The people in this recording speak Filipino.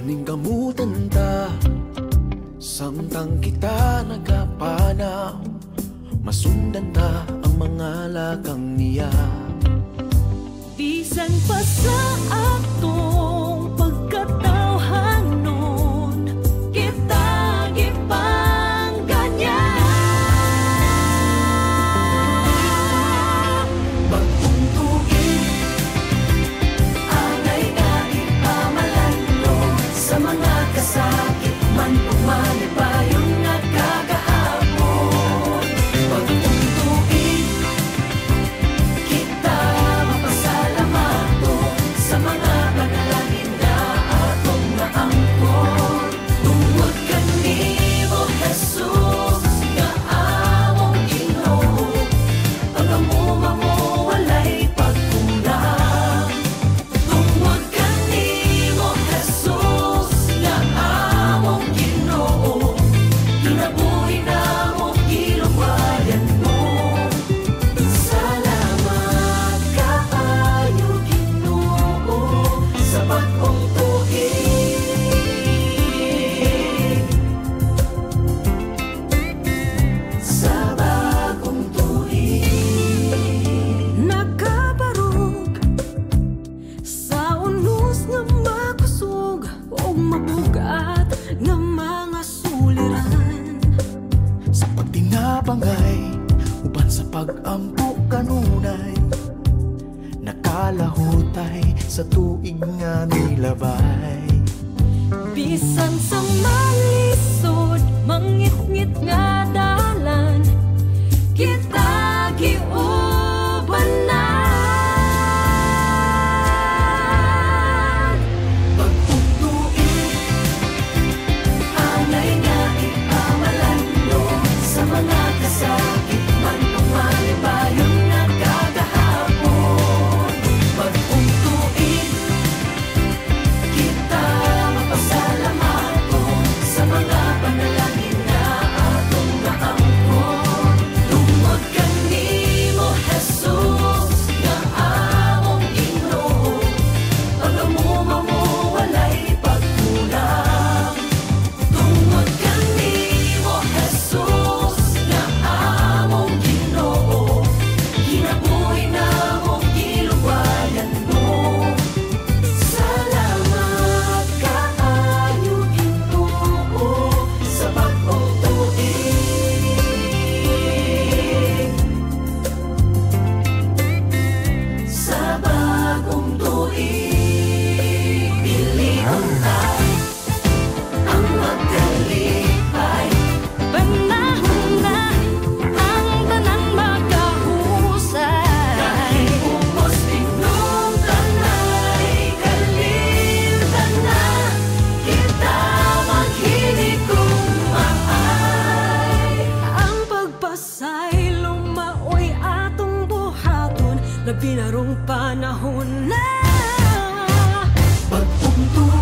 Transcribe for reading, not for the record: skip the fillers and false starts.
Paningkamutan ta, samtang kita nagapanaw, masundan ta ang mga lakang niya. Bisan pa sa atong pagkatawhanon, kita gipang ganyan. Bagong tuig, Anay nga ipamalanlo sa mga kasakit man pumalipayon na kagahapon. bagong tuig, Kita mapasalamato sa mga panalangin na atong naangkon. Tungod kanimo, Jesus, nga among Ginoo, pag-amuma mo walay pagkulang. Tungod kanimo, Jesus, nga among Ginoo, kinabuhi namo gilugwayan mo. Salamat kaayo Ginoo sa bagong tuig. Sa bagong tuig, nakabarog sa unos nga makusog o mabugat nga mga suliran. sa pagtinabangay, uban sa pag-ampo kanunay, nakalahutay sa tuig nga nilabay. Bisan sa malisod, mangit-ngit nga dalan, kita giubanan. Bagong tuig, Anay nga ipamalanlo sa mga kasakit man pumalipayon na kagahapon. bagong tuig, Kita mapasalamato sa mga panalangin na atong naangkon. Tungod kanimo, Jesus, nga among Ginoo, pag-amuma mo walay pagkulang. Tungod kanimo, Jesus, nga among Ginoo, kinabuhi namo gilugwayan mo. Salamat kaayo Ginoo sa bagong tuig. Sa bagong tuig, pilihan tayo ang magkalipay. Panahon na ang tanang magkahusay. Kahit umos tinong tanay, kalimtan na kita maghilig kumaay. Ang pagpasay lumaoy atong buhaton, labi na rong panahon na. bagong tuig.